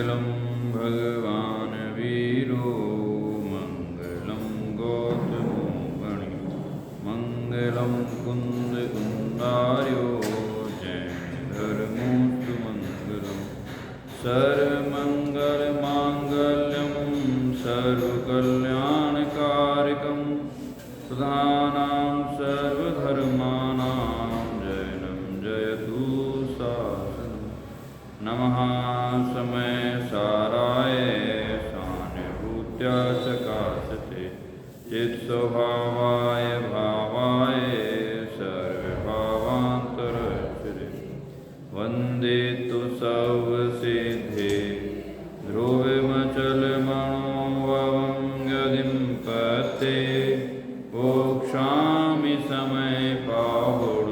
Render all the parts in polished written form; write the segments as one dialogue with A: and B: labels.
A: मङ्गलं भगवान् वीरो मङ्गलं गौतमो गणि मङ्गलं कुन्दकुन्दार्यो जैनधर्मोऽस्तु मङ्गलं सर्वमङ्गलमाङ्गल्यं सर्वकल्याणकारकं प्रधानां सर्वधर्माणां जैनं जयतु शासनं नमः समय साराय सानुभूत्या सकाशते चित्स्वभावाय भावाय सर्वभावान्तरक्षरे वन्दे तु सर्वसिद्धे ध्रुवमचलमणोभवं गतिं पते मोक्षामि समय पाहुड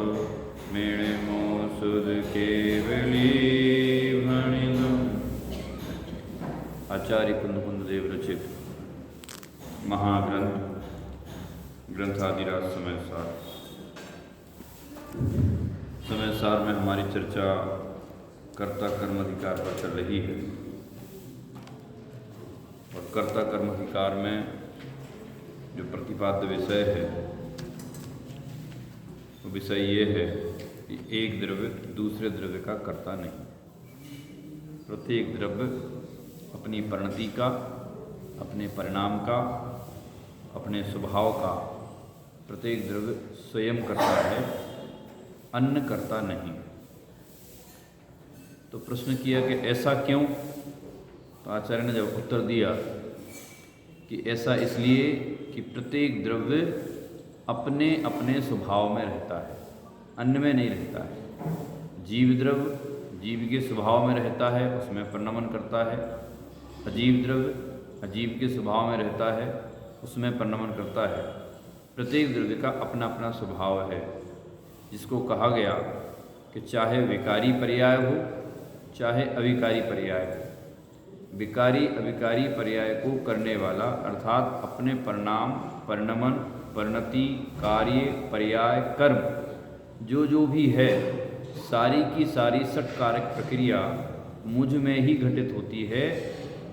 A: मेणमो सुध केवली भणिदम्। आचार्य कुंद देव रचित महाग्रंथ ग्रंथादिराज समय सार में हमारी चर्चा कर्ता कर्म अधिकार पर चल रही है और कर्ता कर्म अधिकार में जो प्रतिपाद्य विषय है वो विषय ये है कि एक द्रव्य दूसरे द्रव्य का कर्ता नहीं। प्रत्येक द्रव्य अपनी परिणति का, अपने परिणाम का, अपने स्वभाव का प्रत्येक द्रव्य स्वयं करता है, अन्य करता नहीं। तो प्रश्न किया कि ऐसा क्यों? तो आचार्य ने जब उत्तर दिया कि ऐसा इसलिए कि प्रत्येक द्रव्य अपने अपने स्वभाव में रहता है, अन्य में नहीं रहता है। जीव द्रव्य जीव के स्वभाव में रहता है, उसमें परिणमन करता है। अजीव द्रव्य अजीव के स्वभाव में रहता है, उसमें परिणमन करता है। प्रत्येक द्रव्य का अपना अपना स्वभाव है, जिसको कहा गया कि चाहे विकारी पर्याय हो चाहे अविकारी पर्याय हो। विकारी अविकारी पर्याय को करने वाला अर्थात अपने परिणाम, परिणमन, परिणति, कार्य, पर्याय, कर्म जो भी है सारी की सारी षटकारक प्रक्रिया मुझ में ही घटित होती है।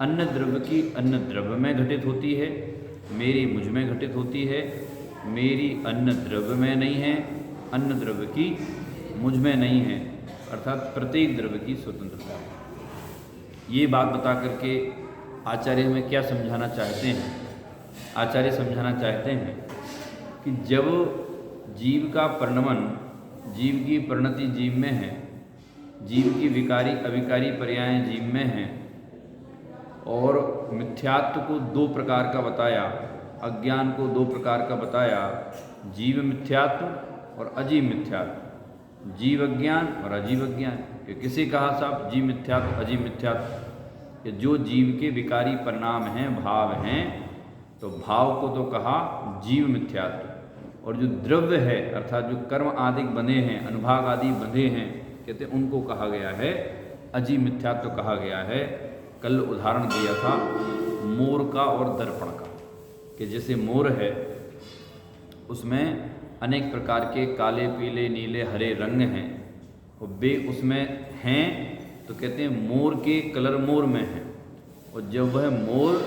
A: अन्य द्रव्य की अन्य द्रव्य में घटित होती है, मेरी मुझ में घटित होती है। मेरी अन्य द्रव्य में नहीं है, अन्य द्रव्य की मुझ में नहीं है, अर्थात प्रत्येक द्रव्य की स्वतंत्रता है। ये बात बता करके आचार्य हमें क्या समझाना चाहते हैं? आचार्य समझाना चाहते हैं कि जब जीव का परिणमन, जीव की परिणति जीव में है, जीव की विकारी अविकारी पर्याय जीव में हैं, और मिथ्यात्व को दो प्रकार का बताया, अज्ञान को दो प्रकार का बताया, जीव मिथ्यात्व और अजीव मिथ्यात्व, जीव अज्ञान और अजीव अज्ञान। कि किसे कहा साहब जीव मिथ्यात्व अजीव मिथ्यात्व? कि जो जीव के विकारी परिणाम हैं, भाव हैं, तो भाव को तो कहा जीव मिथ्यात्व, और जो द्रव्य है अर्थात जो कर्म आदि बंधे हैं, अनुभाग आदि बंधे हैं, कहते उनको कहा गया है अजीव मिथ्यात्व कहा गया है। कल उदाहरण दिया था मोर का और दर्पण का, कि जैसे मोर है उसमें अनेक प्रकार के काले, पीले, नीले, हरे रंग हैं, और वे उसमें हैं तो कहते हैं मोर के कलर मोर में हैं। और जब वह मोर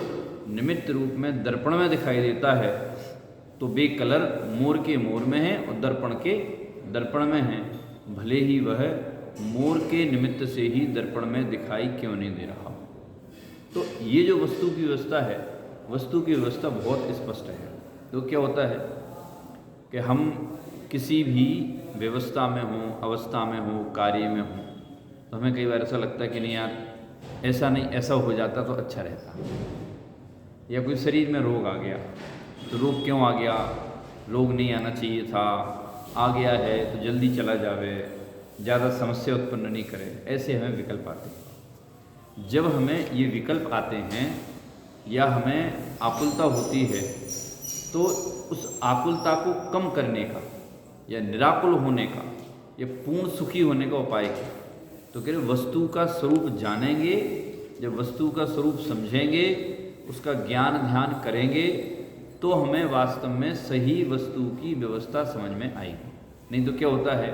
A: निमित्त रूप में दर्पण में दिखाई देता है तो वे कलर मोर के मोर में हैं और दर्पण के दर्पण में हैं, भले ही वह मोर के निमित्त से ही दर्पण में दिखाई क्यों नहीं दे रहा। तो ये जो वस्तु की व्यवस्था है, वस्तु की व्यवस्था बहुत स्पष्ट है। तो क्या होता है कि हम किसी भी व्यवस्था में हों, अवस्था में हों, कार्य में हों, तो हमें कई बार ऐसा लगता है कि नहीं यार ऐसा नहीं, ऐसा हो जाता तो अच्छा रहता। या कोई शरीर में रोग आ गया, तो रोग क्यों आ गया? रोग नहीं आना चाहिए था, आ गया है तो जल्दी चला जावे, ज़्यादा समस्या उत्पन्न नहीं करे। ऐसे हमें विकल्प आते हैं। जब हमें ये विकल्प आते हैं या हमें आकुलता होती है, तो उस आकुलता को कम करने का या निराकुल होने का या पूर्ण सुखी होने का उपाय क्या? तो कह रहे वस्तु का स्वरूप जानेंगे, जब वस्तु का स्वरूप समझेंगे, उसका ज्ञान ध्यान करेंगे, तो हमें वास्तव में सही वस्तु की व्यवस्था समझ में आएगी। नहीं तो क्या होता है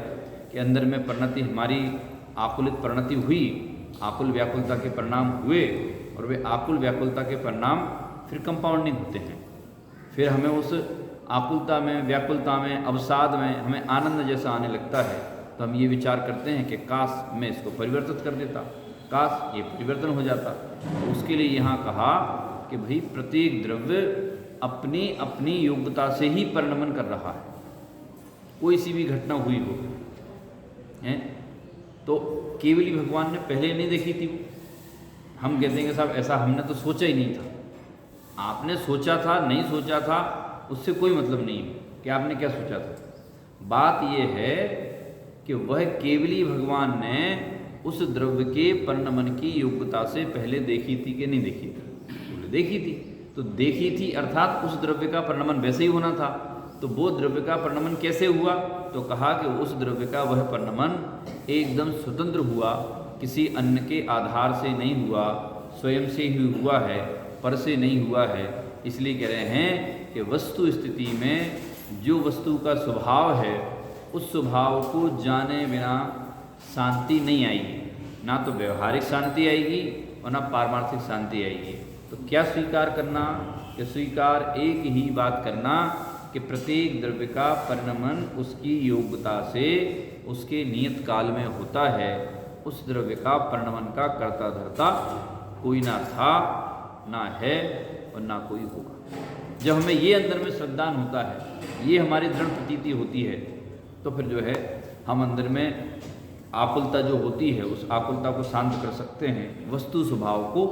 A: कि अंदर में परिणति, हमारी आकुलित परिणति हुई आकुल व्याकुलता के परिणाम हुए और वे आकुल व्याकुलता के परिणाम फिर कंपाउंडिंग होते हैं। फिर हमें उस आकुलता में, व्याकुलता में, अवसाद में हमें आनंद जैसा आने लगता है, तो हम ये विचार करते हैं कि काश मैं इसको परिवर्तित कर देता, काश ये परिवर्तन हो जाता। तो उसके लिए यहाँ कहा कि भाई प्रत्येक द्रव्य अपनी अपनी योग्यता से ही परिणमन कर रहा है, कोई सी भी घटना हुई हो है। तो केवली भगवान ने पहले नहीं देखी थी, हम कहते हैं कि साहब ऐसा हमने तो सोचा ही नहीं था। आपने सोचा था, नहीं सोचा था, उससे कोई मतलब नहीं है कि आपने क्या सोचा था। बात यह है कि वह केवली भगवान ने उस द्रव्य के परिणमन की योग्यता से पहले देखी थी कि नहीं देखी थी? बोले देखी थी। तो देखी थी अर्थात उस द्रव्य का परिणमन वैसे ही होना था। तो वो द्रव्य का परिणमन कैसे हुआ? तो कहा कि उस द्रव्य का वह परिणमन एकदम स्वतंत्र हुआ, किसी अन्य के आधार से नहीं हुआ, स्वयं से ही हुआ है, पर से नहीं हुआ है। इसलिए कह रहे हैं कि वस्तु स्थिति में जो वस्तु का स्वभाव है उस स्वभाव को जाने बिना शांति नहीं आएगी, ना तो व्यवहारिक शांति आएगी और ना पारमार्थिक शांति आएगी। तो क्या स्वीकार करना? कि स्वीकार एक ही बात करना कि प्रत्येक द्रव्य का परिणमन उसकी योग्यता से उसके नियत काल में होता है। उस द्रव्य का परिणमन का कर्ता धर्ता कोई ना था, ना है और ना कोई होगा। जब हमें ये अंदर में श्रद्धान होता है, ये हमारी दृढ़ प्रतीति होती है, तो फिर जो है हम अंदर में आकुलता जो होती है उस आकुलता को शांत कर सकते हैं वस्तु स्वभाव को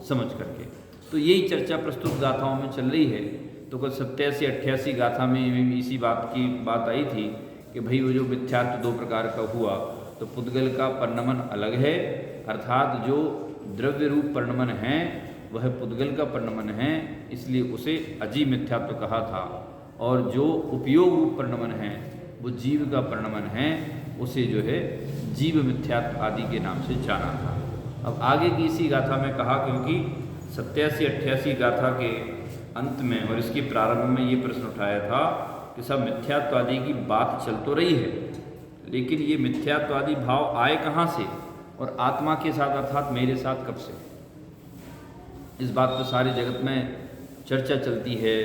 A: समझ करके। तो यही चर्चा प्रस्तुत गाथाओं में चल रही है। तो कल 87-88 गाथा में इसी बात की बात आई थी कि भाई वो जो मिथ्यात्व दो प्रकार का हुआ, तो पुद्गल का परिणमन अलग है, अर्थात जो द्रव्य रूप परिणमन है वह पुद्गल का परिणमन है, इसलिए उसे अजीव मिथ्यात्व कहा था। और जो उपयोग रूप परिणमन है वो जीव का परिणमन है, उसे जो है जीव मिथ्यात्व आदि के नाम से जाना था। अब आगे की इसी गाथा में कहा, क्योंकि 87-88 गाथा के अंत में और इसके प्रारंभ में ये प्रश्न उठाया था कि सब मिथ्यात्वादी की बात चल तो रही है, लेकिन ये मिथ्यात्वादी भाव आए कहाँ से और आत्मा के साथ अर्थात मेरे साथ कब से? इस बात पर सारे जगत में चर्चा चलती है,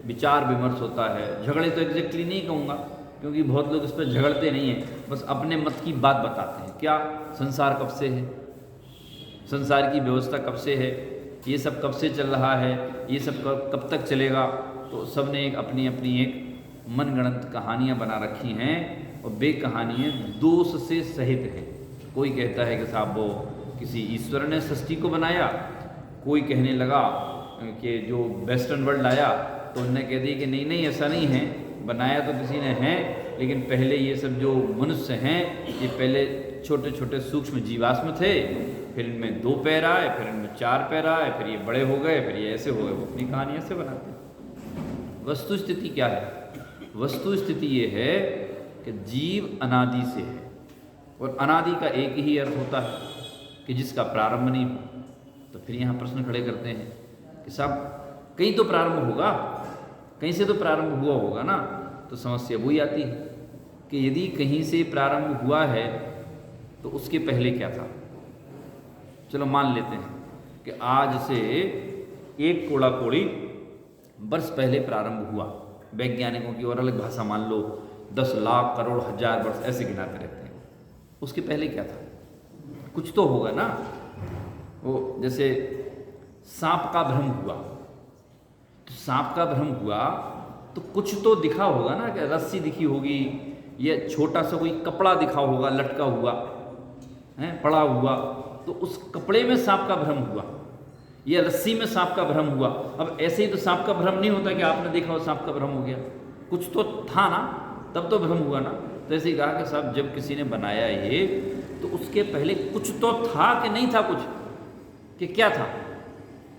A: विचार विमर्श होता है। झगड़े तो एग्जैक्टली नहीं कहूँगा, क्योंकि बहुत लोग इस पर झगड़ते नहीं हैं, बस अपने मत की बात बताते हैं। क्या संसार कब से है, संसार की व्यवस्था कब से है, ये सब कब से चल रहा है, ये सब कब तक चलेगा। तो सब ने एक अपनी अपनी एक मनगढ़ंत कहानियाँ बना रखी हैं और वे कहानियाँ दोष से सहित हैं। कोई कहता है कि साहब वो किसी ईश्वर ने सृष्टि को बनाया, कोई कहने लगा कि जो वेस्टर्न वर्ल्ड आया तो उनने कह दी कि नहीं नहीं ऐसा नहीं है, बनाया तो किसी ने है, लेकिन पहले ये सब जो मनुष्य हैं ये पहले छोटे छोटे सूक्ष्म जीवाश्म थे, फिर इनमें 2 पैर आए, फिर इनमें 4 पैर आए, फिर ये बड़े हो गए, फिर ये ऐसे हो गए। वो अपनी कहानी ऐसे बनाते हैं। वस्तु स्थिति क्या है? वस्तु स्थिति ये है कि जीव अनादि से है, और अनादि का एक ही अर्थ होता है कि जिसका प्रारंभ नहीं हो। तो फिर यहाँ प्रश्न खड़े करते हैं कि साहब कहीं तो प्रारंभ होगा, कहीं से तो प्रारंभ हुआ होगा ना। तो समस्या वही आती है कि यदि कहीं से प्रारंभ हुआ है तो उसके पहले क्या था? चलो मान लेते हैं कि आज से 1 कोड़ा कोड़ी वर्ष पहले प्रारंभ हुआ। वैज्ञानिकों की और अलग भाषा मान लो 10 लाख करोड़ हजार वर्ष ऐसे गिनाते रहते हैं। उसके पहले क्या था? कुछ तो होगा ना। वो जैसे सांप का भ्रम हुआ, तो सांप का भ्रम हुआ तो कुछ तो दिखा होगा ना, कि रस्सी दिखी होगी या छोटा सा कोई कपड़ा दिखा होगा लटका हुआ है, पड़ा हुआ, तो उस कपड़े में सांप का भ्रम हुआ या रस्सी में सांप का भ्रम हुआ। अब ऐसे ही तो सांप का भ्रम नहीं होता कि आपने देखा और सांप का भ्रम हो गया, कुछ तो था ना, तब तो भ्रम हुआ ना। तो ऐसे ही कहा कि साहब जब किसी ने बनाया ये तो उसके पहले कुछ तो था कि नहीं था, कुछ कि क्या था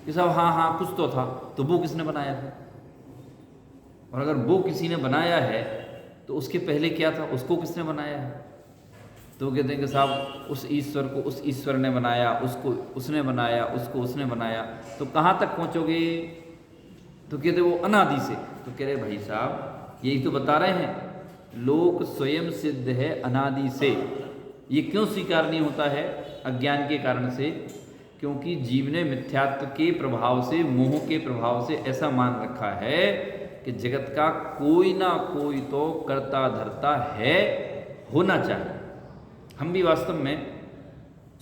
A: कि साहब हाँ कुछ तो था। तो वो किसने बनाया था? और अगर वो किसी ने बनाया है तो उसके पहले क्या था, उसको किसने बनाया है? तो वो कहते हैं कि साहब उस ईश्वर को उस ईश्वर ने बनाया, उसको उसने बनाया, उसको उसने बनाया। तो कहाँ तक पहुँचोगे? तो कहते वो अनादि से। तो कह रहे भाई साहब यही तो बता रहे हैं, लोक स्वयं सिद्ध है अनादि से। ये क्यों स्वीकार नहीं होता है? अज्ञान के कारण से, क्योंकि जीव ने मिथ्यात्व के प्रभाव से, मोह के प्रभाव से ऐसा मान रखा है कि जगत का कोई ना कोई तो कर्ता धर्ता है, होना चाहिए। हम भी वास्तव में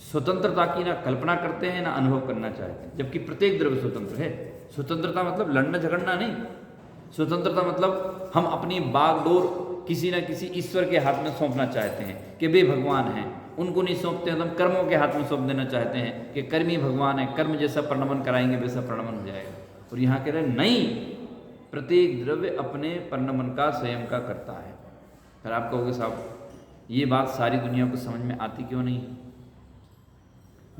A: स्वतंत्रता की ना कल्पना करते हैं ना अनुभव करना चाहते हैं, जबकि प्रत्येक द्रव्य स्वतंत्र है। स्वतंत्रता मतलब लड़ना झगड़ना नहीं। स्वतंत्रता मतलब हम अपनी बागडोर किसी न किसी ईश्वर के हाथ में सौंपना चाहते हैं कि वे भगवान हैं, उनको नहीं सौंपते हैं तो हम कर्मों के हाथ में सौंप देना चाहते हैं कि कर्मी भगवान है, कर्म जैसा परिणमन कराएंगे वैसा परिणमन हो जाएगा। और यहाँ कह रहे हैं नहीं, प्रत्येक द्रव्य अपने परिणमन का स्वयं का करता है। फिर आप कहोगे साहब ये बात सारी दुनिया को समझ में आती क्यों नहीं है?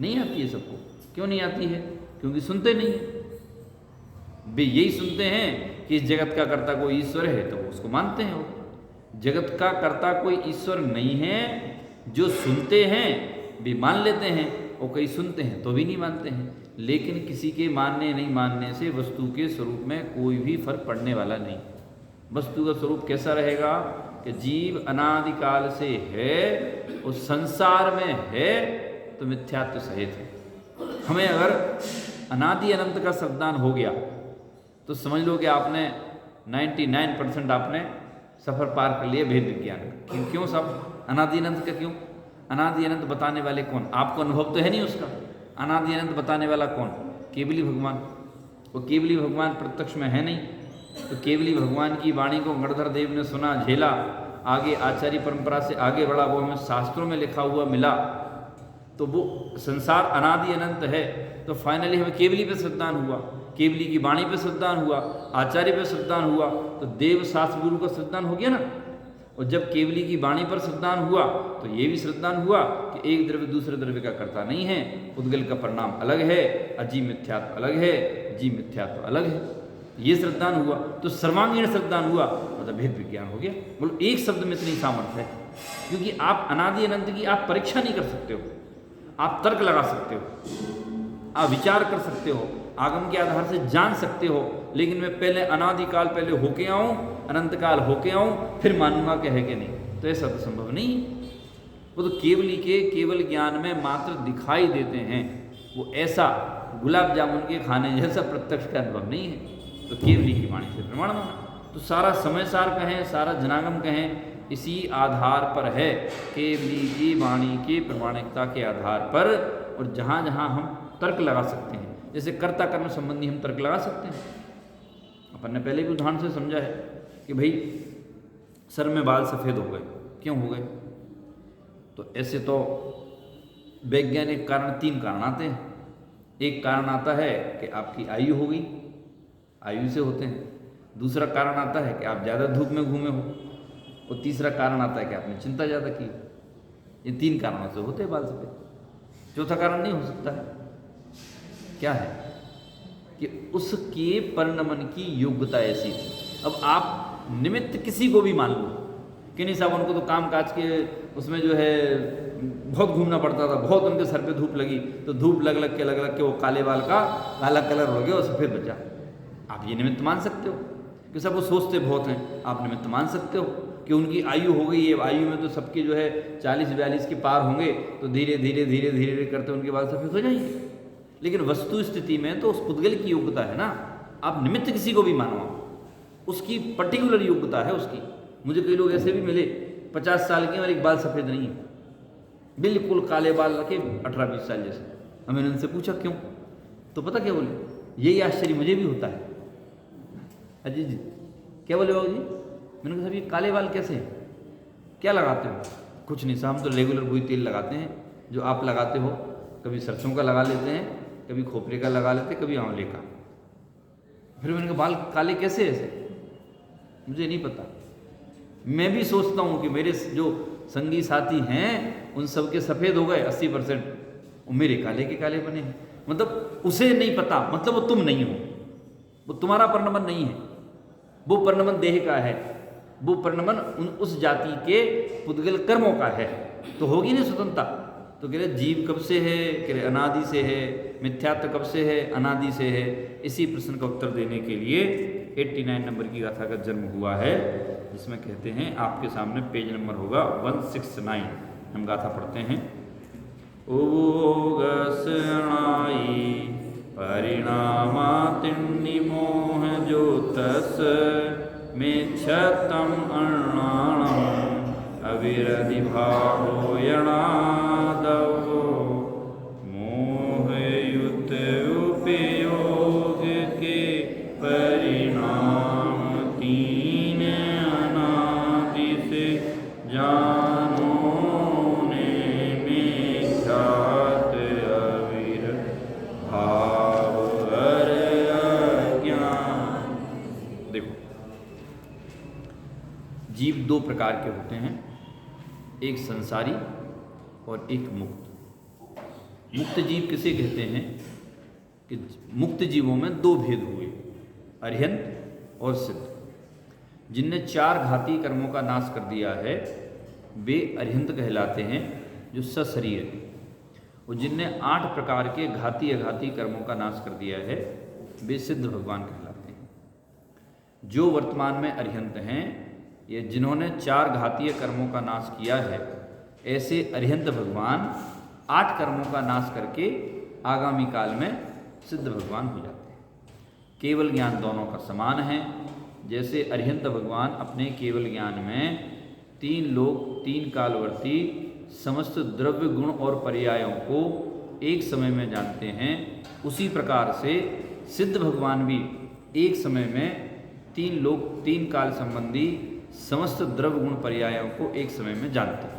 A: नहीं आती है सबको। क्यों नहीं आती है? क्योंकि सुनते नहीं है। वे यही सुनते हैं कि इस जगत का कर्ता कोई ईश्वर है तो उसको मानते हैं। वो जगत का कर्ता कोई ईश्वर नहीं है, जो सुनते हैं वे मान लेते हैं, और कई सुनते हैं तो भी नहीं मानते हैं। लेकिन किसी के मानने नहीं मानने से वस्तु के स्वरूप में कोई भी फर्क पड़ने वाला नहीं। वस्तु का स्वरूप कैसा रहेगा कि जीव अनादिकाल से है, उस संसार में है तो मिथ्यात्व सहित है। हमें अगर अनादि अनंत का श्रद्धान हो गया तो समझ लो कि आपने 99% आपने सफ़र पार कर लिया भेद विज्ञान का। क्यों सब अनादि अनंत का? क्यों अनादि अनंत बताने वाले कौन? आपको अनुभव तो है नहीं उसका। अनादि अनंत बताने वाला कौन? केवली भगवान। वो केवली भगवान प्रत्यक्ष में है नहीं, तो केवली भगवान की वाणी को गणधर देव ने सुना, झेला, आगे आचार्य परंपरा से आगे बढ़ा, वो हमें शास्त्रों में लिखा हुआ मिला, तो वो संसार अनादि अनंत है। तो फाइनली हमें केवली पे श्रद्धान हुआ, केवली की वाणी पे श्रद्धान हुआ, आचार्य पे श्रद्धान हुआ, तो देव शास्त्र गुरु का श्रद्धान हो गया ना। और जब केवली की वाणी पर श्रद्धान हुआ तो ये भी श्रद्धान हुआ कि एक द्रव्य दूसरे द्रव्य का कर्ता नहीं है, उद्गल का परिणाम अलग है, अजीव मिथ्यात्व अलग है, जीव मिथ्यात्व अलग है। ये श्रद्धान हुआ तो सर्वांगीण श्रद्धान हुआ, मतलब भेद विज्ञान हो गया। बोलो एक शब्द में इतनी सामर्थ्य है, क्योंकि आप अनादि अनंत की आप परीक्षा नहीं कर सकते हो, आप तर्क लगा सकते हो, आप विचार कर सकते हो, आगम के आधार से जान सकते हो, लेकिन मैं पहले अनादिकाल पहले होके आऊँ, अनंत काल होके आऊँ, फिर मानूंगा कि है कि नहीं, तो ऐसा तो संभव नहीं है। वो तो केवली के केवल ज्ञान में मात्र दिखाई देते हैं, वो ऐसा गुलाब जामुन के खाने जैसा प्रत्यक्ष का अनुभव नहीं है। तो केवली की वाणी से प्रमाण माना, तो सारा समय सार कहें, सारा जनागम कहें, इसी आधार पर है, केवली की वाणी की प्रमाणिकता के आधार पर। और जहाँ जहाँ हम तर्क लगा सकते हैं, जैसे कर्ता कर्म संबंधी हम तर्क लगा सकते हैं। अपन ने पहले भी उदाहरण से समझा है कि भाई सर में बाल सफ़ेद हो गए, क्यों हो गए? तो ऐसे तो वैज्ञानिक कारण 3 कारण आते हैं। एक कारण आता है कि आपकी आयु हो गई, आयु से होते हैं। दूसरा कारण आता है कि आप ज़्यादा धूप में घूमे हो, और तीसरा कारण आता है कि आपने चिंता ज़्यादा की। ये 3 कारणों से होते हैं बाल सफ़ेद। चौथा कारण नहीं हो सकता है। क्या है कि उसके परिणमन की योग्यता ऐसी थी। अब आप निमित्त किसी को भी मान लो कि नहीं साहब उनको तो काम काज के उसमें जो है बहुत घूमना पड़ता था, बहुत उनके सर पे धूप लगी, तो धूप लग लग के वो काले बाल का काला कलर हो गया और सफ़ेद बचा। आप ये निमित्त मान सकते हो कि सब वो सोचते बहुत हैं, आप निमित्त मान सकते हो कि उनकी आयु हो गई है, आयु में तो सबके जो है 40-42 के पार होंगे, तो धीरे धीरे धीरे धीरे करते उनके बाल सफ़ेद हो जाएंगे। लेकिन वस्तु स्थिति में तो उस पुद्गल की योग्यता है ना। आप निमित्त किसी को भी मानो, उसकी पर्टिकुलर योग्यता है उसकी। मुझे कई लोग ऐसे भी मिले 50 साल के और एक बाल सफ़ेद नहीं है, बिल्कुल काले बाल रखे 18-20 साल जैसे। हमने उनसे पूछा क्यों, तो पता क्या बोले? यही आश्चर्य मुझे भी होता है। अजी जी क्या बोले बाबू जी? मैंने कहा साहब ये काले बाल कैसे हैं, क्या लगाते हो? कुछ नहीं साहब, हम तो रेगुलर वही तेल लगाते हैं जो आप लगाते हो, कभी सरसों का लगा लेते हैं, कभी खोपरे का लगा लेते हैं, कभी आंवले का। फिर मैंने कहा बाल काले कैसे ऐसे? मुझे नहीं पता। मैं भी सोचता हूँ कि मेरे जो संगी साथी हैं उन सब के सफ़ेद हो गए 80%, और मेरे काले के काले बने हैं। मतलब उसे नहीं पता, मतलब वो तुम नहीं हो, वो तुम्हारा परिणमन नहीं है, वो परिणमन देह का है, वो परिणमन उस जाति के पुद्गल कर्मों का है। तो होगी नहीं स्वतंत्रता। तो कह रहे जीव कब से है? कह रहे अनादि से है। मिथ्यात्व कब से है? अनादि से है। इसी प्रश्न का उत्तर देने के लिए 89 नंबर की गाथा का जन्म हुआ है, जिसमें कहते हैं, आपके सामने पेज नंबर होगा 169। हम गाथा पढ़ते हैं। उगस अणाई परिणामातिन्नि मोह जो तस में छतम अणाणम अविरधि भावो यणादवो मोहयुत उपयोग के परिणाम तीन अनादि से जानोने में ख्यात अविर भाव हर अज्ञान। देखो, जीव दो प्रकार के होते हैं, एक संसारी और एक मुक्त। मुक्त जीव किसे कहते हैं कि मुक्त जीवों में दो भेद हुए, अरिहंत और सिद्ध। जिनने 4 घाती कर्मों का नाश कर दिया है वे अरिहंत कहलाते हैं, जो सशरीर है। और जिनने 8 प्रकार के घाती अघाती कर्मों का नाश कर दिया है वे सिद्ध भगवान कहलाते हैं। जो वर्तमान में अरिहंत हैं, ये जिन्होंने 4 घातीय कर्मों का नाश किया है, ऐसे अरिहंत भगवान 8 कर्मों का नाश करके आगामी काल में सिद्ध भगवान हो जाते हैं। केवल ज्ञान दोनों का समान है। जैसे अरिहंत भगवान अपने केवल ज्ञान में 3 लोक 3 कालवर्ती समस्त द्रव्य गुण और पर्यायों को एक समय में जानते हैं, उसी प्रकार से सिद्ध भगवान भी एक समय में 3 लोक 3 काल संबंधी समस्त द्रव्य गुण पर्यायों को एक समय में जानते हैं।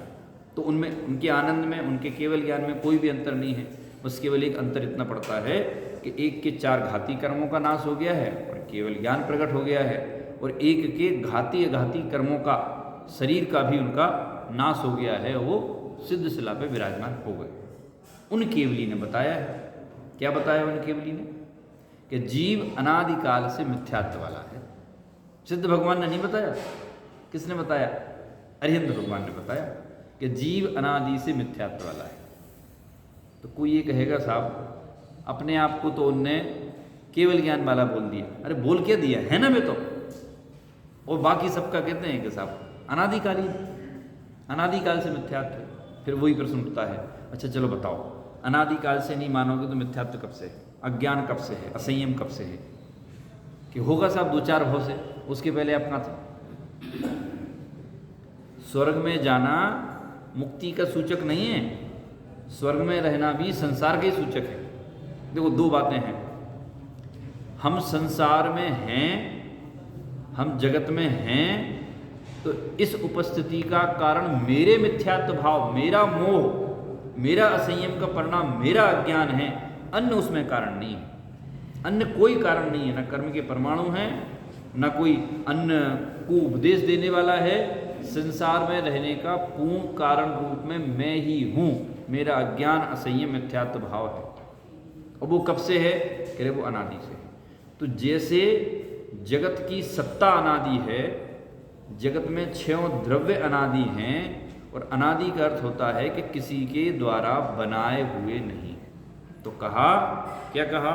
A: तो उनमें, उनके आनंद में, उनके केवल ज्ञान में कोई भी अंतर नहीं है। बस केवल एक अंतर इतना पड़ता है कि एक के 4 घाती कर्मों का नाश हो गया है और केवल ज्ञान प्रकट हो गया है, और एक के घाती अघाती कर्मों का, शरीर का भी उनका नाश हो गया है, वो सिद्ध शिला पे विराजमान हो गए। उन केवली ने बताया है, क्या बताया उन केवली ने, कि जीव अनादिकाल से मिथ्यात्व वाला है। सिद्ध भगवान ने नहीं बताया, किसने बताया? अरिहंत भगवान ने बताया कि जीव अनादि से मिथ्यात्व वाला है। तो कोई ये कहेगा साहब अपने आप को तो उनने केवल ज्ञान वाला बोल दिया। अरे बोल क्या दिया है ना, मैं तो, और बाकी सबका कहते हैं कि साहब अनादिकाली, अनादिकाल से मिथ्यात्व। फिर वही प्रश्न उठता है, अच्छा चलो बताओ, अनादिकाल से नहीं मानोगे तो मिथ्यात्व कब से है? अज्ञान कब से है? असंयम कब से है? कि होगा साहब 2-4 भाव से, उसके पहले आप कहाँ थे? स्वर्ग में जाना मुक्ति का सूचक नहीं है, स्वर्ग में रहना भी संसार का ही सूचक है। देखो, 2 बातें हैं, हम संसार में हैं, हम जगत में हैं, तो इस उपस्थिति का कारण मेरे मिथ्यात्व भाव, मेरा मोह, मेरा असंयम का परिणाम मेरा अज्ञान है, अन्य उसमें कारण नहीं है। अन्य कोई कारण नहीं है, न कर्म के परमाणु हैं, न कोई अन्य को उपदेश देने वाला है। संसार में रहने का पूर्ण कारण रूप में मैं ही हूँ, मेरा अज्ञान असंयम मिथ्यात्व भाव है। और वो कब से है? कह रहे वो अनादि से है। तो जैसे जगत की सत्ता अनादि है, जगत में 6 द्रव्य अनादि हैं, और अनादि का अर्थ होता है कि किसी के द्वारा बनाए हुए नहीं। तो कहा, क्या कहा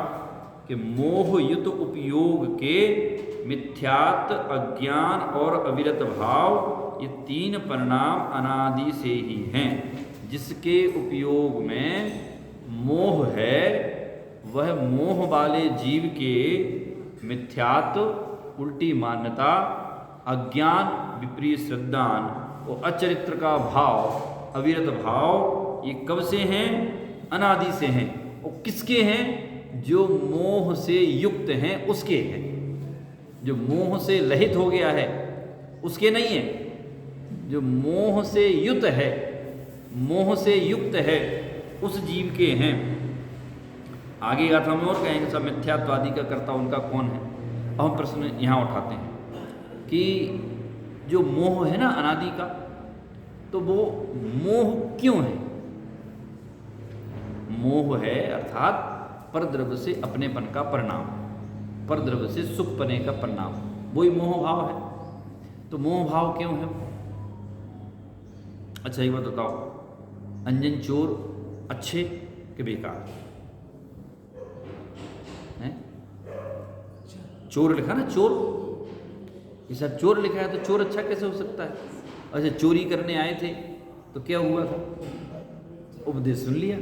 A: कि मोहयुत उपयोग के मिथ्यात्व, अज्ञान और अविरत भाव, ये 3 परिणाम अनादि से ही हैं। जिसके उपयोग में मोह है, वह मोह वाले जीव के मिथ्यात्व, उल्टी मान्यता, अज्ञान, विपरीत श्रद्धान और अचरित्र का भाव, अविरत भाव, ये कब से हैं? अनादि से हैं। और किसके हैं? जो मोह से युक्त हैं उसके हैं। जो मोह से लहित हो गया है उसके नहीं है, जो मोह से युक्त है, मोह से युक्त है उस जीव के हैं। आगे गाथा में और कहेंगे सब मिथ्यात्वादी का कर्ता उनका कौन है। अब हम प्रश्न यहाँ उठाते हैं कि जो मोह है ना अनादि का, तो वो मोह क्यों है? मोह है अर्थात परद्रव्य से अपनेपन का परिणाम, परद्रव्य से सुखपने का परिणाम, वही मोह भाव है। तो मोह भाव क्यों है? अच्छा एक बात बताओ, अंजन चोर अच्छे कि बेकार हैं? चोर लिखा ना, चोर, ये सब चोर लिखा है, तो चोर अच्छा कैसे हो सकता है? अच्छा चोरी करने आए थे तो क्या हुआ था? उपदेश सुन लिया।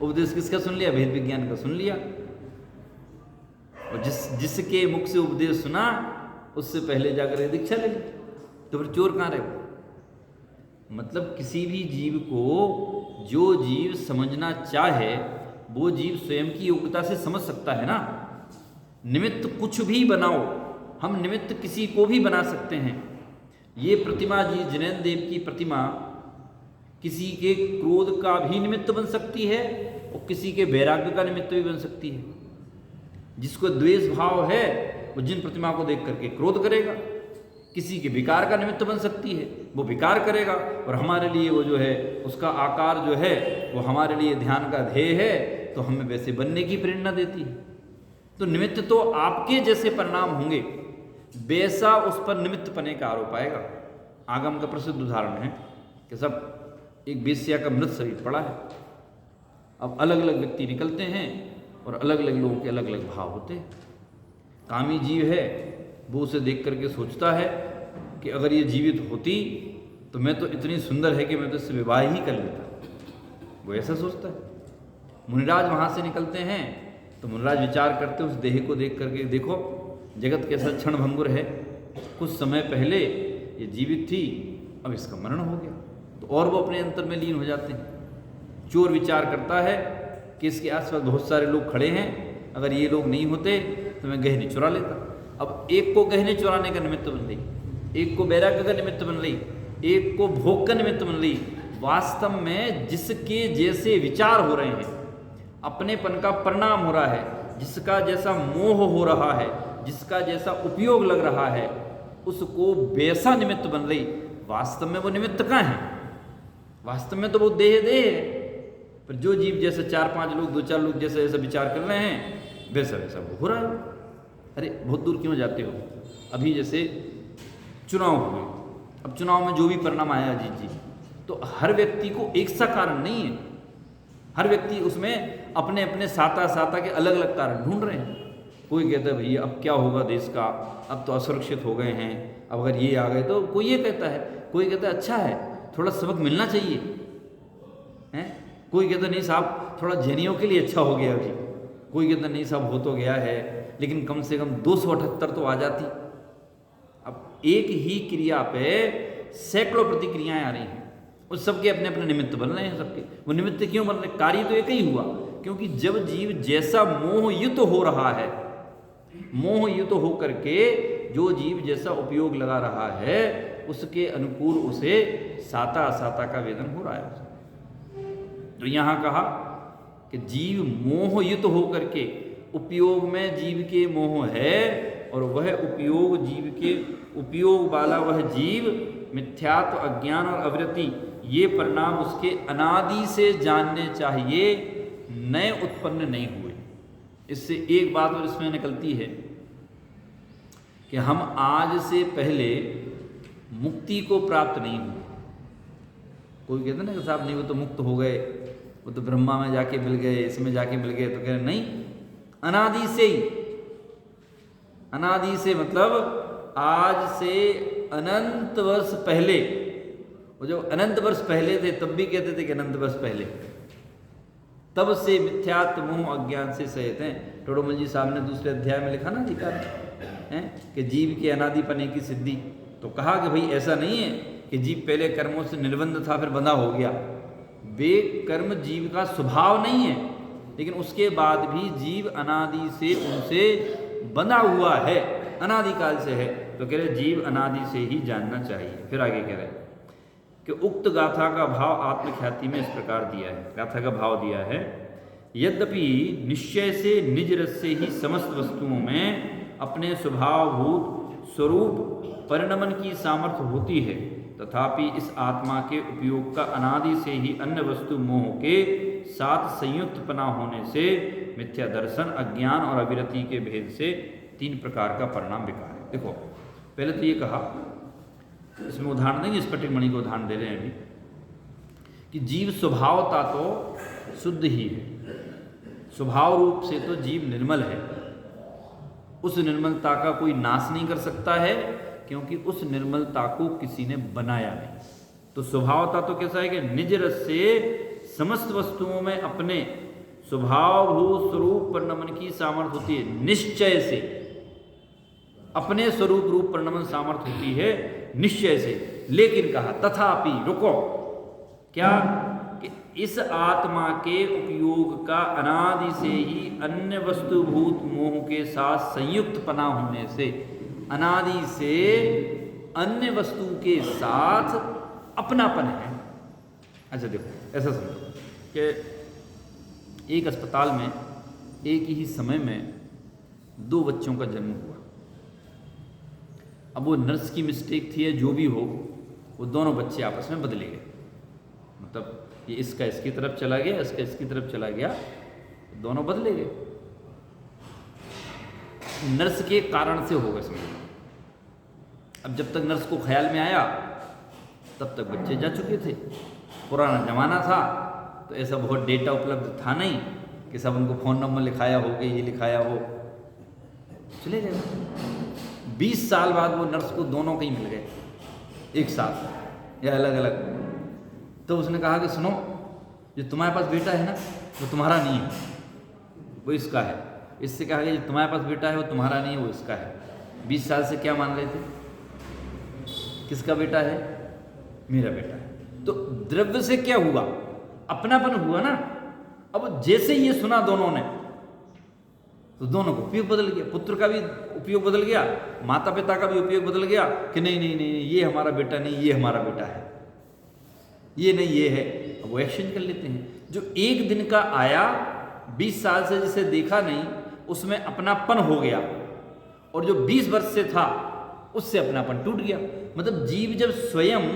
A: उपदेश किसका सुन लिया? भेद विज्ञान का सुन लिया। और जिसके मुख से उपदेश सुना उससे पहले जाकर दीक्षा ले ली। तो फिर चोर कहाँ रहे? मतलब किसी भी जीव को जो जीव समझना चाहे वो जीव स्वयं की योग्यता से समझ सकता है ना। निमित्त कुछ भी बनाओ, हम निमित्त किसी को भी बना सकते हैं। ये प्रतिमा जी जिनेंद्र देव की प्रतिमा किसी के क्रोध का भी निमित्त बन सकती है और किसी के वैराग्य का निमित्त भी बन सकती है। जिसको द्वेष भाव है वो जिन प्रतिमा को देख करके क्रोध करेगा, किसी के विकार का निमित्त बन सकती है, वो विकार करेगा। और हमारे लिए वो जो है उसका आकार जो है वो हमारे लिए ध्यान का ध्येय है, तो हमें वैसे बनने की प्रेरणा देती है। तो निमित्त तो आपके जैसे परिणाम होंगे, वैसा उस पर निमित्त पने का आरोप आएगा। आगम का प्रसिद्ध उदाहरण है कि सब एक वेश्या का मृत शरीर पड़ा है। अब अलग अलग व्यक्ति निकलते हैं और अलग अलग लोगों के अलग अलग भाव होते हैं। कामी जीव है वो उसे देख करके सोचता है कि अगर ये जीवित होती तो मैं तो इतनी सुंदर है कि मैं तो इससे विवाह ही कर लेता। वो ऐसा सोचता है। मुनिराज वहाँ से निकलते हैं तो मुनिराज विचार करते उस देह को देख करके, देखो जगत कैसा क्षण भंगुर है, कुछ समय पहले ये जीवित थी, अब इसका मरण हो गया। तो और वो अपने अंतर में लीन हो जाते हैं। चोर विचार करता है कि इसके आसपास बहुत सारे लोग खड़े हैं, अगर ये लोग नहीं होते तो मैं गहने चुरा लेता। अब एक को गहने चुराने का निमित्त बन रही, एक को वैराग्य का निमित्त बन रही, एक को भोग का निमित्त बन रही। वास्तव में जिसके जैसे विचार हो रहे हैं, अपनेपन का परिणाम हो रहा है, जिसका जैसा मोह हो रहा है, जिसका जैसा उपयोग लग रहा है, उसको वैसा निमित्त बन रही। वास्तव में वो निमित्त कहाँ है? वास्तव में तो वो देह है। पर जो जीव जैसे 4-5 लोग 2-4 लोग जैसे ऐसा विचार कर रहे हैं वैसा वैसा वो हो रहा है। अरे बहुत दूर क्यों जाते हो? अभी जैसे चुनाव हुए, अब चुनाव में जो भी परिणाम आया अजीत जी, तो हर व्यक्ति को एक सा कारण नहीं है। हर व्यक्ति उसमें अपने अपने साता के अलग अलग कारण ढूंढ रहे हैं। कोई कहता है भैया अब क्या होगा देश का, अब तो असुरक्षित हो गए हैं, अब अगर ये आ गए तो। कोई ये कहता है, कोई कहता है अच्छा है थोड़ा सबक मिलना चाहिए हैं। कोई कहता नहीं साहब थोड़ा जैनियों के लिए अच्छा हो गया अभी। कोई कहता नहीं साहब हो तो गया है लेकिन कम से कम 278 तो आ जाती। अब एक ही क्रिया पे सैकड़ों प्रतिक्रियाएं आ रही हैं, उस सबके अपने अपने निमित्त बन रहे हैं। सबके वो निमित्त क्यों बन रहे? कार्य तो एक ही हुआ, क्योंकि जब जीव जैसा मोहयुत हो रहा है, मोहयुत हो करके जो जीव जैसा उपयोग लगा रहा है उसके अनुकूल उसे साता असाता का वेदन हो रहा है। तो यहाँ कहा कि जीव मोहयुत हो करके, उपयोग में जीव के मोह है और वह उपयोग जीव के उपयोग वाला वह जीव मिथ्यात्व, अज्ञान और अवृत्ति, ये परिणाम उसके अनादि से जानने चाहिए, नए उत्पन्न नहीं हुए। इससे एक बात और इसमें निकलती है कि हम आज से पहले मुक्ति को प्राप्त नहीं हुए। कोई कहते ना कि साहब नहीं वो तो मुक्त हो गए, वो तो ब्रह्मा में जाके मिल गए, इसमें जाके मिल गए। तो कह रहे नहीं, अनादि से ही, अनादि से मतलब आज से अनंत वर्ष पहले। वो जो अनंत वर्ष पहले थे तब भी कहते थे कि अनंत वर्ष पहले, तब से मिथ्यात्व मोह अज्ञान से सहित हैं। टोडरमल जी साहब ने दूसरे अध्याय में लिखा ना अधिकार है कि जीव के अनादिपने की सिद्धि। तो कहा कि भाई ऐसा नहीं है कि जीव पहले कर्मों से निर्बंध था फिर बंधा हो गया। वे कर्म जीव का स्वभाव नहीं है, लेकिन उसके बाद भी जीव अनादि से उनसे बंधा हुआ है, अनादिकाल से है। तो कह रहे जीव अनादि से ही जानना चाहिए। फिर आगे कह रहे कि उक्त गाथा का भाव आत्मख्याति में इस प्रकार दिया है। गाथा का भाव दिया है, यद्यपि निश्चय से निज रस से ही समस्त वस्तुओं में अपने स्वभावभूत स्वरूप परिणमन की सामर्थ्य होती है, तथापि इस आत्मा के उपयोग का अनादि से ही अन्य वस्तु मोह के साथ संयुक्तपना होने से मिथ्या दर्शन, अज्ञान और अविरति के भेद से 3 प्रकार का परिणाम विकार है। देखो पहले तो ये कहा, इसमें उदाहरण देंगे, स्फटिक मणि को उदाहरण दे रहे हैं अभी, कि जीव स्वभावता तो शुद्ध ही है, स्वभाव रूप से तो जीव निर्मल है। उस निर्मलता का कोई नाश नहीं कर सकता है, क्योंकि उस निर्मलता को किसी ने बनाया नहीं। तो स्वभावता तो कैसा है कि निज रस से समस्त वस्तुओं में अपने स्वभावभूत स्वरूप परिणमन की सामर्थ्य होती है। निश्चय से अपने स्वरूप रूप परिणमन सामर्थ्य होती है निश्चय से। लेकिन कहा तथापि, रुको, क्या कि इस आत्मा के उपयोग का अनादि से ही अन्य वस्तुभूत मोह के साथ संयुक्त पना होने से, अनादि से अन्य वस्तु के साथ अपनापन है। अच्छा देखो, ऐसा समझो कि एक अस्पताल में एक ही समय में 2 बच्चों का जन्म हुआ। अब वो नर्स की मिस्टेक थी या जो भी हो, वो दोनों बच्चे आपस में बदले गए। मतलब ये इसका इसकी तरफ चला गया, इसका इसकी तरफ चला गया, दोनों बदले गए। नर्स के कारण से होगा समझो। अब जब तक नर्स को ख्याल में आया तब तक बच्चे जा चुके थे। पुराना जमाना था तो ऐसा बहुत डेटा उपलब्ध था नहीं कि सब उनको फ़ोन नंबर लिखाया हो कि ये लिखाया हो, चले गए। 20 साल बाद वो नर्स को दोनों कहीं मिल गए एक साथ या अलग अलग। तो उसने कहा कि सुनो, जो तुम्हारे पास बेटा है ना वो तुम्हारा नहीं है, वो इसका है। इससे कहा कि जो तुम्हारे पास बेटा है वो तुम्हारा नहीं है, वो इसका है। 20 साल से क्या मान रहे थे? किसका बेटा है? मेरा बेटा है। तो द्रव्य से क्या हुआ? अपनापन हुआ ना। अब जैसे ये सुना दोनों ने तो दोनों को उपयोग बदल गया। पुत्र का भी उपयोग बदल गया, माता पिता का भी उपयोग बदल गया कि नहीं नहीं नहीं, ये हमारा बेटा नहीं, ये हमारा बेटा है, ये नहीं ये है। अब वो एक्सचेंज कर लेते हैं। जो एक दिन का आया, 20 साल से जिसे देखा नहीं, उसमें अपनापन हो गया, और जो 20 वर्ष से था उससे अपनापन टूट गया। मतलब जीव जब स्वयं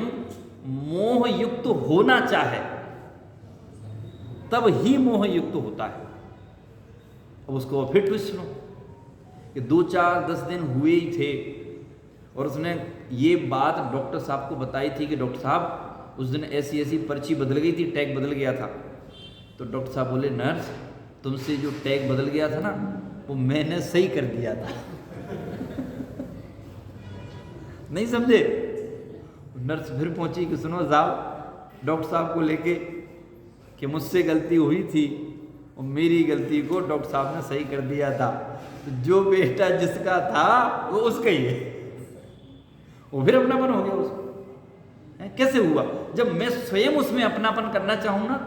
A: मोह युक्त होना चाहे तब ही मोह युक्त होता है। अब उसको फिर ट्विस्ट सुनो कि 2, 4, 10 दिन हुए ही थे और उसने ये बात डॉक्टर साहब को बताई थी कि डॉक्टर साहब उस दिन ऐसी ऐसी पर्ची बदल गई थी, टैग बदल गया था। तो डॉक्टर साहब बोले, नर्स तुमसे जो टैग बदल गया था ना वो मैंने सही कर दिया था। नहीं समझे? नर्स फिर पहुंची कि सुनो साहब, डॉक्टर साहब को लेके कि मुझसे गलती हुई थी और मेरी गलती को डॉक्टर साहब ने सही कर दिया था। तो जो बेटा जिसका था वो उसका ही है। वो फिर अपनापन हो गया उसको। कैसे हुआ? जब मैं स्वयं उसमें अपनापन करना चाहूँ ना,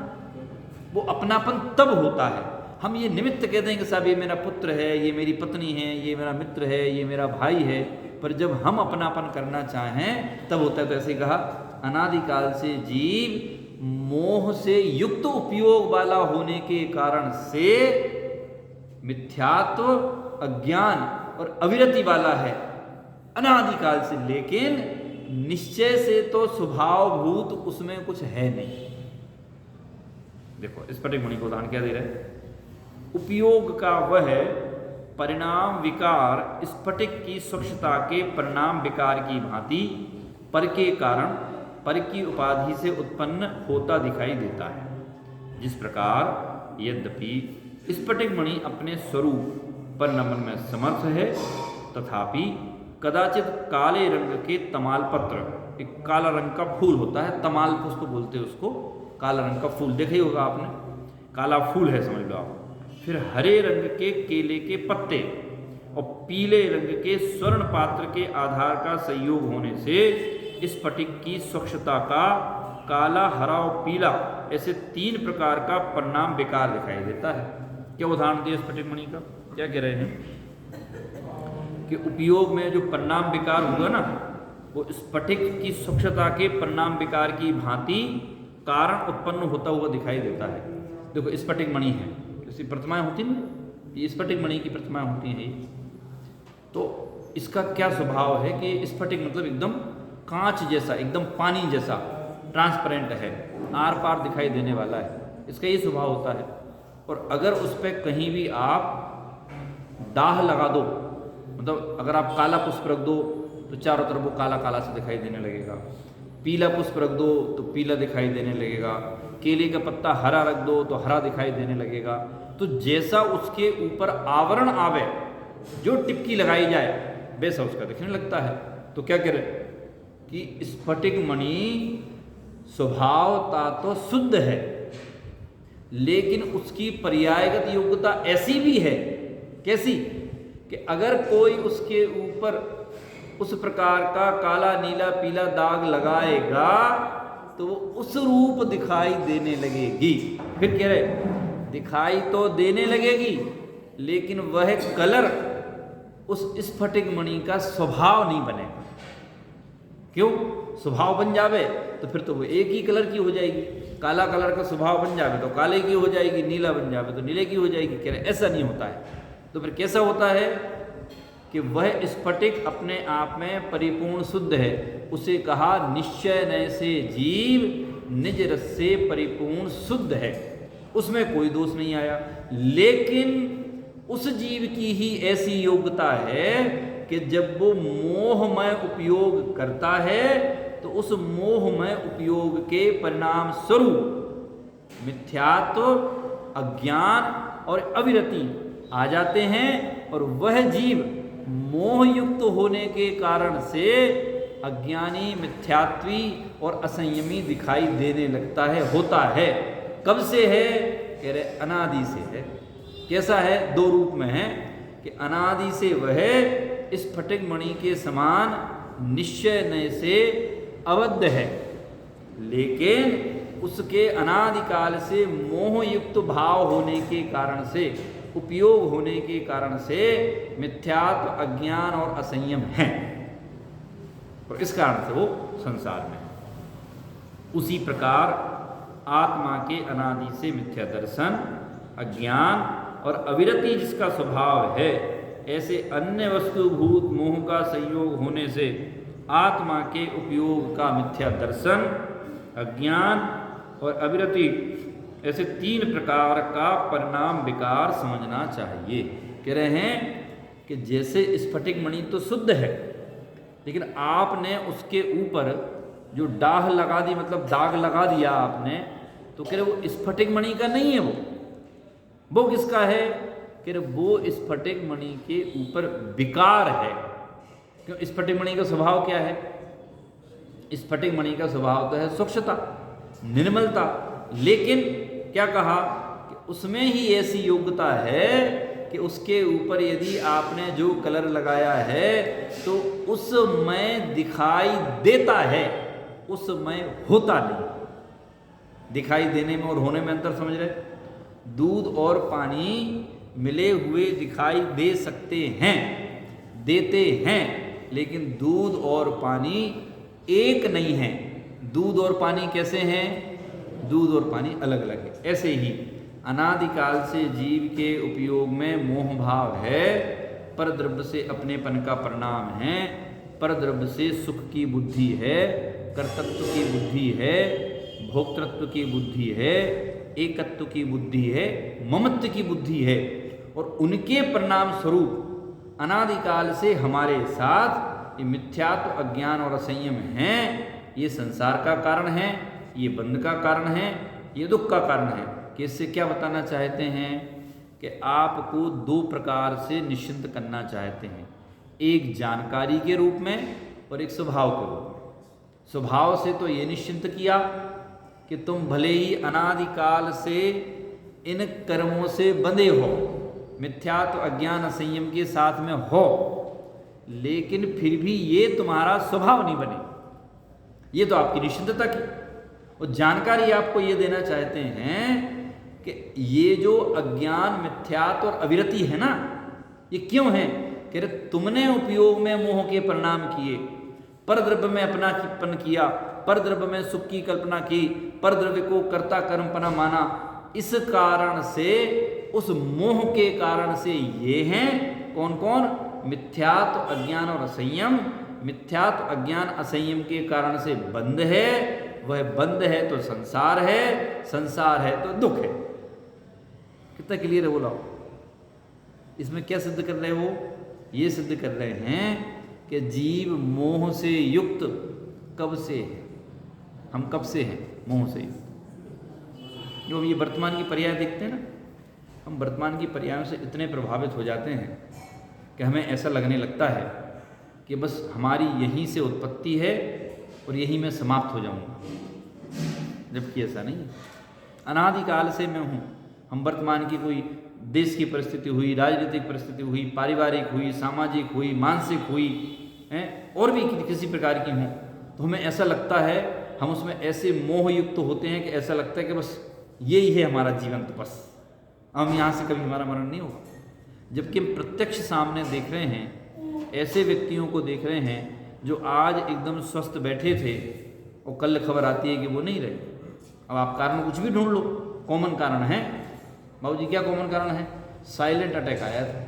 A: वो अपनापन तब होता है। हम ये निमित्त कहते हैं कि साहब ये मेरा पुत्र है, ये मेरी पत्नी है, ये मेरा मित्र है, ये मेरा भाई है, पर जब हम अपनापन करना चाहें तब होता है। तो ऐसे ही कहा, अनादिकाल से जीव मोह से युक्त उपयोग वाला होने के कारण से मिथ्यात्व, अज्ञान और अविरति वाला है अनादिकाल से। लेकिन निश्चय से तो स्वभावभूत उसमें कुछ है नहीं। देखो स्फटिक मणि को उदाहरण क्या दे रहे हैं? उपयोग का वह परिणाम विकार स्फटिक की स्वच्छता के परिणाम विकार की भांति पर के कारण पर की उपाधि से उत्पन्न होता दिखाई देता है। जिस प्रकार यद्यपि स्फटिक मणि अपने स्वरूप पर नमन में समर्थ है, तथापि कदाचित काले रंग के तमाल पत्र, एक काला रंग का फूल होता है, तमाल पुष्प बोलते हैं उसको, काला रंग का फूल देखा ही होगा आपने, काला फूल है समझ लो आप। फिर हरे रंग के केले के पत्ते और पीले रंग के स्वर्ण पात्र के आधार का संयोग होने से स्फटिक की स्वच्छता का काला, हरा और पीला ऐसे 3 प्रकार का परिणाम विकार दिखाई देता है। क्या उदाहरण दिया स्फटिक मणि का? क्या कह रहे हैं कि उपयोग में जो परिणाम विकार हुआ ना, वो स्फटिक की स्वच्छता के परिणाम विकार की भांति कारण उत्पन्न होता हुआ दिखाई देता है। देखो स्फटिक मणि है, जैसी प्रतिमाएं होती ना, ये स्फटिक मणि की प्रतिमाएं होती हैं। तो इसका क्या स्वभाव है कि स्फटिक मतलब एकदम कांच जैसा, एकदम पानी जैसा ट्रांसपेरेंट है, आर पार दिखाई देने वाला है, इसका ये स्वभाव होता है। और अगर उस पर कहीं भी आप दाह लगा दो, मतलब अगर आप काला पुष्प रख दो तो चारों तरफ वो काला काला से दिखाई देने लगेगा, पीला पुष्प रख दो तो पीला दिखाई देने लगेगा, केले का पत्ता हरा रख दो तो हरा दिखाई देने लगेगा। तो जैसा उसके ऊपर आवरण आवे, जो टिपकी लगाई जाए वैसा उसका दिखने लगता है। तो क्या कह रहे कि स्फटिक मणि स्वभावता तो शुद्ध है, लेकिन उसकी पर्यायगत योग्यता ऐसी भी है। कैसी? कि अगर कोई उसके ऊपर उस प्रकार का काला नीला पीला दाग लगाएगा तो वो उस रूप दिखाई देने लगेगी। फिर कह रहे दिखाई तो देने लगेगी, लेकिन वह कलर उस स्फटिक मणि का स्वभाव नहीं बनेगा। क्यों? स्वभाव बन जावे तो फिर तो वो एक ही कलर की हो जाएगी। काला कलर का स्वभाव बन जावे तो काले की हो जाएगी, नीला बन जावे तो नीले की हो जाएगी। कह रहे ऐसा नहीं होता है। तो फिर कैसा होता है कि वह स्फटिक अपने आप में परिपूर्ण शुद्ध है। उसे कहा निश्चय नय से जीव निज रस से परिपूर्ण शुद्ध है, उसमें कोई दोष नहीं आया। लेकिन उस जीव की ही ऐसी योग्यता है कि जब वो मोहमय उपयोग करता है तो उस मोहमय उपयोग के परिणाम स्वरूप मिथ्यात्व, अज्ञान और अविरति आ जाते हैं, और वह जीव मोहयुक्त होने के कारण से अज्ञानी, मिथ्यात्वी और असंयमी दिखाई देने लगता है, होता है। कब से है? कह रहे अनादि से है। कैसा है? दो रूप में है कि अनादि से वह स्फटिक मणि के समान निश्चय नय से अबद्ध है, लेकिन उसके अनादिकाल से मोहयुक्त भाव होने के कारण से, उपयोग होने के कारण से मिथ्यात्व, अज्ञान और असंयम है, और इस कारण से वो संसार में। उसी प्रकार आत्मा के अनादि से मिथ्या दर्शन, अज्ञान और अविरति जिसका स्वभाव है, ऐसे अन्य वस्तुभूत मोह का संयोग होने से आत्मा के उपयोग का मिथ्या दर्शन, अज्ञान और अविरति, ऐसे तीन प्रकार का परिणाम विकार समझना चाहिए। कह रहे हैं कि जैसे स्फटिक मणि तो शुद्ध है, लेकिन आपने उसके ऊपर जो डाह लगा दी, मतलब दाग लगा दिया आपने, तो कह रहे वो स्फटिक मणि का नहीं है। वो किसका है? कह रहे वो स्फटिक मणि के ऊपर विकार है। क्यों? स्फटिक मणि का स्वभाव क्या है? स्फटिक मणि का स्वभाव तो है सूक्ष्मता, निर्मलता, लेकिन क्या कहा कि उसमें ही ऐसी योग्यता है कि उसके ऊपर यदि आपने जो कलर लगाया है तो उसमें दिखाई देता है, उसमें होता नहीं। दिखाई देने में और होने में अंतर समझ रहे? दूध और पानी मिले हुए दिखाई दे सकते हैं, देते हैं, लेकिन दूध और पानी एक नहीं है। दूध और पानी कैसे हैं? दूध और पानी अलग अलग है। ऐसे ही अनादिकाल से जीव के उपयोग में मोह भाव है, परद्रव्य से अपनेपन का परिणाम है, परद्रव्य से सुख की बुद्धि है, कर्तृत्व की बुद्धि है, भोक्तृत्व की बुद्धि है, एकत्व की बुद्धि है, ममत्व की बुद्धि है, और उनके परिणाम स्वरूप अनादिकाल से हमारे साथ ये मिथ्यात्व, अज्ञान और असंयम हैं। ये संसार का कारण है, ये बंध का कारण है, ये दुख का कारण है। कि इससे क्या बताना चाहते हैं कि आपको दो प्रकार से निश्चिंत करना चाहते हैं, एक जानकारी के रूप में और एक स्वभाव के रूप में। स्वभाव से तो ये निश्चिंत किया कि तुम भले ही अनादिकाल से इन कर्मों से बंधे हो, मिथ्यात्व, अज्ञान, असंयम के साथ में हो, लेकिन फिर भी ये तुम्हारा स्वभाव नहीं बने। ये तो आपकी निश्चिंतता की और जानकारी आपको ये देना चाहते हैं कि ये जो अज्ञान, मिथ्यात्व और अविरति है ना, ये क्यों है? कह रहे तुमने उपयोग में मोह के परिणाम किए, परद्रव्य में अपनापन किया, परद्रव्य में सुख की कल्पना की, परद्रव्य को कर्ता कर्मपना माना। इस कारण से, उस मोह के कारण से ये हैं कौन कौन? मिथ्यात्व, अज्ञान और असंयम। मिथ्यात्व, अज्ञान, असंयम के कारण से बंध है, वह बंध है तो संसार है, संसार है तो दुख है। कितना क्लियर है बोला? इसमें क्या सिद्ध कर रहे हो? ये सिद्ध कर रहे हैं कि जीव मोह से युक्त कब से है? हम कब से हैं मोह से युक्त? जो हम ये वर्तमान की पर्याय देखते हैं ना, हम वर्तमान की पर्यायों से इतने प्रभावित हो जाते हैं कि हमें ऐसा लगने लगता है कि बस हमारी यहीं से उत्पत्ति है और यहीं मैं समाप्त हो जाऊंगा। जबकि ऐसा नहीं है। अनादिकाल से मैं हूँ। हम वर्तमान की कोई देश की परिस्थिति हुई, राजनीतिक परिस्थिति हुई, पारिवारिक हुई, सामाजिक हुई, मानसिक हुई हैं, और भी किसी प्रकार की हों, तो हमें ऐसा लगता है, हम उसमें ऐसे मोह युक्त होते हैं कि ऐसा लगता है कि बस यही है हमारा जीवन, तो बस हम यहाँ से कभी हमारा मरण नहीं होगा। जबकि हम प्रत्यक्ष सामने देख रहे हैं, ऐसे व्यक्तियों को देख रहे हैं जो आज एकदम स्वस्थ बैठे थे और कल खबर आती है कि वो नहीं रहे। अब आप कारण कुछ भी ढूंढ लो, कॉमन कारण है। बाबूजी क्या कॉमन कारण है? साइलेंट अटैक आया था।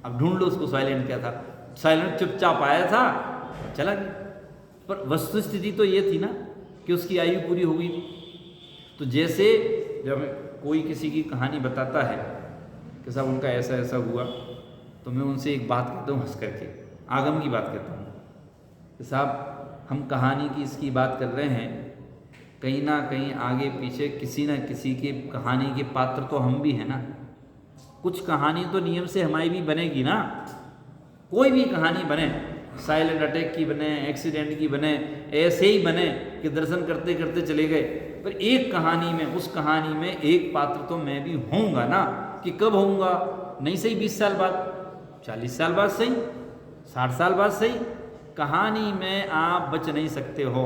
A: अब ढूंढ लो उसको, साइलेंट क्या था? साइलेंट चुपचाप आया था, चला गया। पर वस्तु स्थिति तो ये थी ना कि उसकी आयु पूरी हो गई थी। तो जैसे जब कोई किसी की कहानी बताता है कि साहब उनका ऐसा ऐसा हुआ, तो मैं उनसे एक बात कहता हूँ हंस करके, आगम की बात कहता हूँ कि साहब हम कहानी की इसकी बात कर रहे हैं, कहीं ना कहीं आगे पीछे किसी न किसी के कहानी के पात्र तो हम भी हैं ना। कुछ कहानी तो नियम से हमारी भी बनेगी ना। कोई भी कहानी बने, साइलेंट अटैक की बने, एक्सीडेंट की बने, ऐसे ही बने कि दर्शन करते करते चले गए, पर एक कहानी में, उस कहानी में एक पात्र तो मैं भी होऊंगा ना। कि कब होऊंगा? नहीं सही 20 साल बाद, 40 साल बाद सही, 60 साल बाद सही, कहानी में आप बच नहीं सकते हो,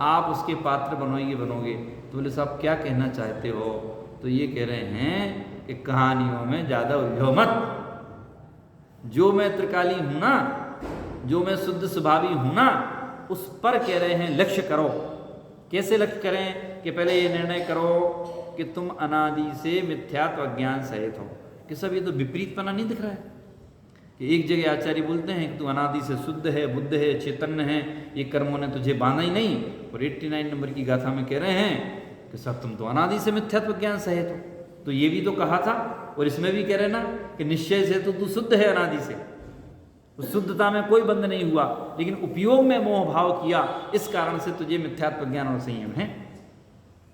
A: आप उसके पात्र बनोगे। तो बोले साहब क्या कहना चाहते हो? तो ये कह रहे हैं कि कहानियों में ज़्यादा उलझो मत। जो मैं त्रिकाली हूँ ना, जो मैं शुद्ध स्वभावी हूँ ना, उस पर कह रहे हैं लक्ष्य करो। कैसे लक्ष्य करें? कि पहले ये निर्णय करो कि तुम अनादि से मिथ्यात्व अज्ञान सहित हो। कि सब ये तो विपरीतपना नहीं दिख रहा है कि एक जगह आचार्य बोलते हैं कि तू अनादि से शुद्ध है, बुद्ध है, चैतन्य है, ये कर्मों ने तुझे बांधा ही नहीं, और 89 नंबर की गाथा में कह रहे हैं कि सब तुम तो अनादि से मिथ्यात्व ज्ञान सहित हो। तो ये भी तो कहा था, और इसमें भी कह रहे ना कि निश्चय से तो तू शुद्ध है अनादि से, उस शुद्धता में कोई बंध नहीं हुआ, लेकिन उपयोग में मोह भाव किया, इस कारण से तुझे मिथ्यात्व ज्ञान और संयम है।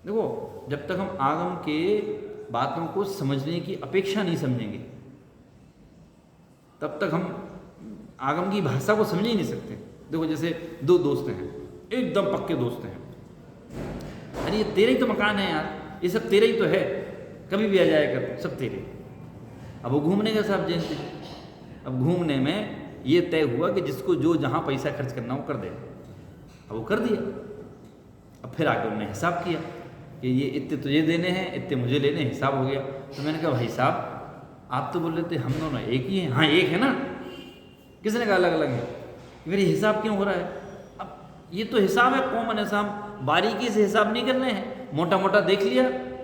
A: देखो, जब तक हम आगम के बातों को समझने की अपेक्षा नहीं समझेंगे, तब तक हम आगम की भाषा को समझ ही नहीं सकते। देखो जैसे दो दोस्त हैं, एकदम पक्के दोस्त हैं, अरे ये तेरा ही तो मकान है यार, ये सब तेरा ही तो है, कभी भी आ जाया कर, सब तेरे। अब वो घूमने का साहब जानते हैं। अब घूमने में ये तय हुआ कि जिसको जो जहाँ पैसा खर्च करना हो कर दे। अब वो कर दिया। अब फिर आगे उन्होंने हिसाब किया कि ये इतने तुझे देने हैं, इतने मुझे लेने, हिसाब हो गया। तो मैंने कहा भाई साहब आप तो बोल रहे थे हम दोनों एक ही हैं। हाँ एक है ना, किसने कहा अलग अलग है? फिर ये हिसाब क्यों हो रहा है? अब ये तो हिसाब है, कॉमन है साहब, बारीकी से हिसाब नहीं करने हैं, मोटा मोटा देख लिया